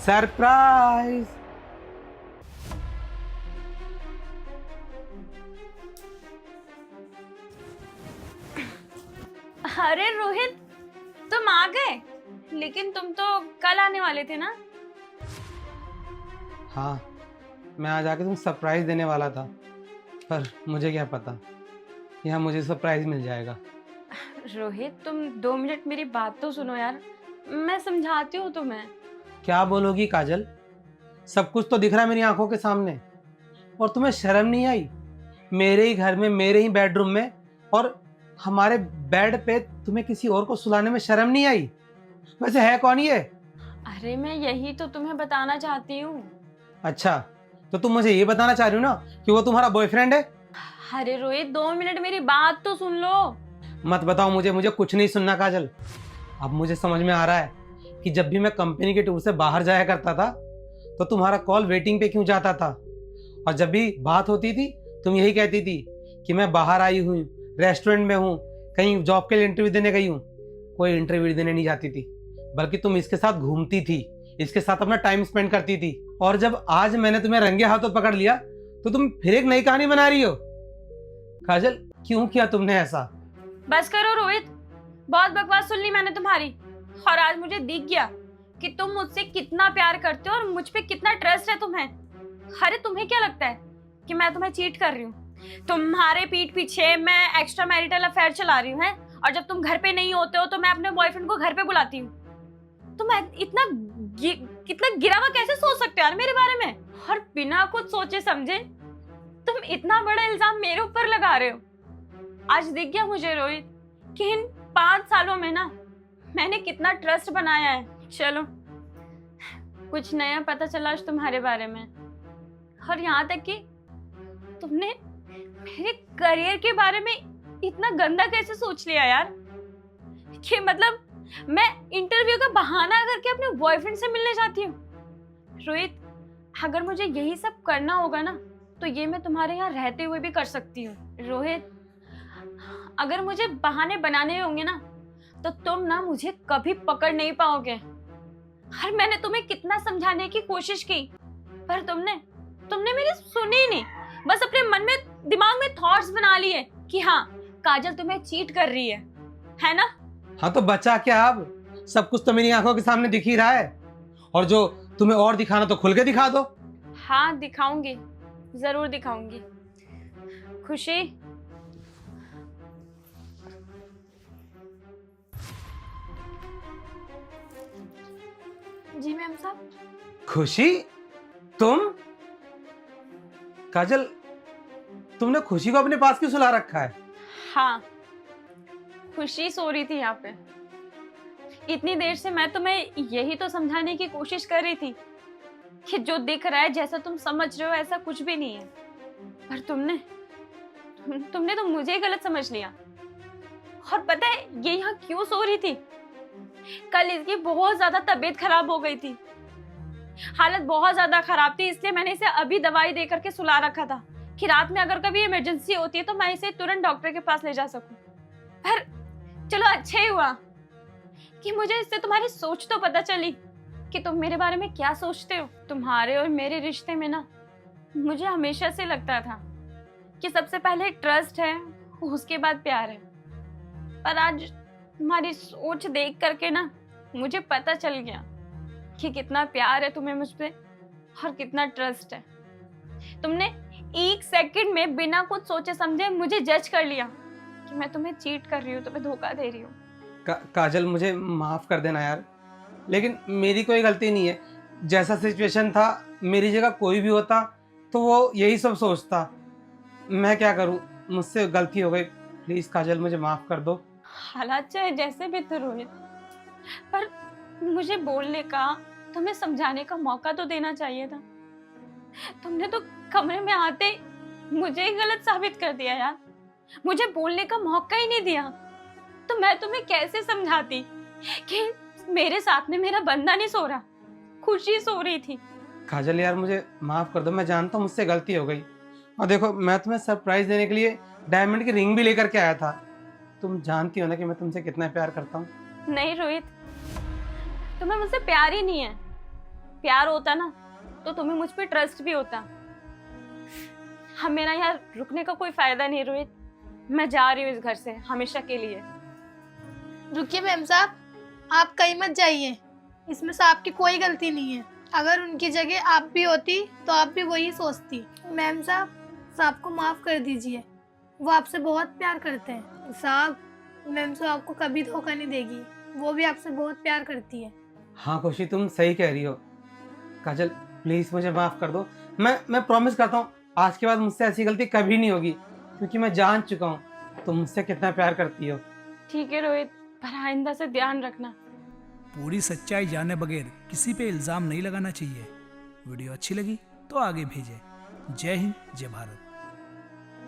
Surprise. अरे रोहित, तुम आ गए। लेकिन तुम तो कल आने वाले थे ना। हाँ, मैं आज आके तुम सरप्राइज देने वाला था, पर मुझे क्या पता यहाँ मुझे सरप्राइज मिल जाएगा। रोहित, तुम 2 मिनट मेरी बात तो सुनो यार, मैं समझाती हूँ तुम्हें। क्या बोलोगी काजल? सब कुछ तो दिख रहा है मेरी आंखों के सामने, और तुम्हें शर्म नहीं आई? मेरे ही घर में, मेरे ही बेडरूम में, और हमारे बेड पे तुम्हें किसी और को सुलाने में शर्म नहीं आई? वैसे है कौन ये? अरे मैं यही तो तुम्हें बताना चाहती हूँ। अच्छा, तो तुम मुझे ये बताना चाह रही हो ना कि वो तुम्हारा बॉयफ्रेंड है? अरे रोहित, 2 मिनट मेरी बात तो सुन लो। मत बताओ मुझे कुछ नहीं सुनना काजल। अब मुझे समझ में आ रहा है कि जब भी मैं कंपनी के टूर से बाहर जाया करता था तो तुम्हारा कॉल वेटिंग पे क्यों जाता था, और जब भी बात होती थी तुम यही कहती थी कि मैं बाहर आई हूँ, रेस्टोरेंट में हूँ, कहीं जॉब के लिए इंटरव्यू देने गई हूँ। कोई इंटरव्यू देने नहीं जाती थी, बल्कि तुम इसके साथ घूमती थी, इसके साथ अपना टाइम स्पेंड करती थी। और जब आज मैंने तुम्हें रंगे हाथों पकड़ लिया तो तुम फिर एक नई कहानी बना रही हो। काजल, क्यों किया तुमने ऐसा? बस करो रोहित, बहुत बकवास सुन ली मैंने तुम्हारी। और आज मुझे दिख गया कि तुम मुझसे कितना प्यार करते हो और मुझ पे कितना ट्रस्ट है तुम्हें। अरे तुम्हें क्या लगता है कि मैं तुम्हें चीट कर रही हूँ? तुम्हारे पीठ पीछे मैं एक्स्ट्रा मैरिटल अफेयर चला रही हूँ, और जब तुम घर पे नहीं होते हो तो मैं अपने बॉयफ्रेंड को घर पे बुलाती हूँ। तुम इतना कितना गिरा हुआ कैसे सोच सकते हो यार मेरे बारे में? और बिना कुछ सोचे समझे तुम इतना बड़ा इल्जाम मेरे ऊपर लगा रहे हो। आज दिख गया मुझे रोहित कि इन 5 सालों में ना मैंने कितना ट्रस्ट बनाया है। चलो, कुछ नया पता चला आज तुम्हारे बारे में। और यहाँ तक कि तुमने मेरे करियर के बारे में इतना गंदा कैसे सोच लिया यार, कि मतलब मैं इंटरव्यू का बहाना करके अपने बॉयफ्रेंड से मिलने जाती हूँ। रोहित, अगर मुझे यही सब करना होगा ना तो ये मैं तुम्हारे यहाँ रहते हुए भी कर सकती हूँ। रोहित, अगर मुझे बहाने बनाने होंगे ना तो तुम ना मुझे कभी पकड़ नहीं पाओगे। और मैंने तुम्हें कितना समझाने की कोशिश की, पर तुमने मेरी सुनी ही नहीं। बस अपने मन में, दिमाग में थॉट्स बना लिए कि हाँ, काजल तुम्हें चीट कर रही है ना? हाँ, तो बचा क्या अब? सब कुछ तो मेरी आंखों के सामने दिख ही रहा है, और जो तुम्हें और दिखाना तो खुल के दिखा दो। हाँ दिखाऊंगी, जरूर दिखाऊंगी। खुशी, जी मैम साहब। खुशी, तुम? काजल, तुमने खुशी को अपने पास क्यों सुला रखा है? हाँ, खुशी सो रही थी यहाँ पे। इतनी देर से मैं तुम्हें यही तो समझाने की कोशिश कर रही थी कि जो दिख रहा है, जैसा तुम समझ रहे हो, ऐसा कुछ भी नहीं है। पर तुमने तो मुझे गलत समझ लिया। और पता है ये यहाँ क्यों सो रही थी? कल इसकी बहुत ज्यादा तबीयत खराब हो गई थी, हालत बहुत ज्यादा खराब थी, इसलिए मैंने इसे अभी दवाई दे करके सुला रखा था कि रात में अगर कभी इमरजेंसी होती है तो मैं इसे तुरंत डॉक्टर के पास ले जा सकूं। पर चलो, अच्छा ही हुआ कि मुझे इससे तुम्हारी सोच तो पता चली कि तुम मेरे बारे में क्या सोचते हो। तुम्हारे और मेरे रिश्ते में ना मुझे हमेशा से लगता था कि सबसे पहले ट्रस्ट है, उसके बाद प्यार है। पर आज तुम्हारी सोच देख करके ना मुझे पता चल गया कि कितना प्यार है तुम्हें मुझ पे और कितना ट्रस्ट है। तुमने 1 सेकंड में बिना कुछ सोचे समझे मुझे जज कर लिया कि मैं तुम्हें चीट कर रही हूँ, तुम्हें धोखा दे रही हूँ। काजल, मुझे माफ कर देना यार, लेकिन मेरी कोई गलती नहीं है। जैसा सिचुएशन था, मेरी जगह कोई भी होता तो वो यही सब सोचता। मैं क्या करूं, मुझसे गलती हो गई। प्लीज काजल, मुझे माफ कर दो। हालात चाहे जैसे भी तो रोहित, पर मुझे बोलने का, तुम्हें समझाने का मौका तो देना चाहिए था। तुमने तो कमरे में आते मुझे ही गलत साबित कर दिया यार, मुझे बोलने का मौका ही नहीं दिया। तो मैं तुम्हें कैसे समझाती कि मेरे साथ में मेरा बंदा नहीं सो रहा, खुशी सो रही थी। काजल यार, मुझे माफ कर दो, मैं जानता हूँ मुझसे गलती हो गई। और देखो, मैं तुम्हें सरप्राइज देने के लिए डायमंड की रिंग भी लेकर के आया था। तुम जानती हो ना कि मैं तुमसे कितना प्यार करता हूँ। नहीं रोहित, तुम्हें मुझसे प्यार ही नहीं है, प्यार होता ना तो तुम्हें मुझ पे ट्रस्ट भी होता। अब मेरा यहाँ रुकने का कोई फायदा नहीं रोहित, मैं जा रही हूँ इस घर से हमेशा के लिए। रुकिए मैम साहब, आप कहीं मत जाइए, इसमें से आपकी कोई गलती नहीं है। अगर उनकी जगह आप भी होती तो आप भी वही सोचती। मैम साहब को माफ़ कर दीजिए, वो आपसे बहुत प्यार करते हैं। साहब, मैम साहब आपको कभी धोखा नहीं देगी, वो भी आपसे बहुत प्यार करती है। हाँ खुशी, तुम सही कह रही हो। काजल प्लीज़ मुझे माफ़ कर दो। मैं प्रॉमिस करता हूँ आज के बाद मुझसे ऐसी गलती कभी नहीं होगी, क्योंकि मैं जान चुका हूँ तुम मुझसे कितना प्यार करती हो। ठीक है रोहित, पर आइंदा से ध्यान रखना। पूरी सच्चाई जाने बगैर किसी पे इल्ज़ाम नहीं लगाना चाहिए। वीडियो अच्छी लगी तो आगे भेजें। जय हिंद, जय भारत।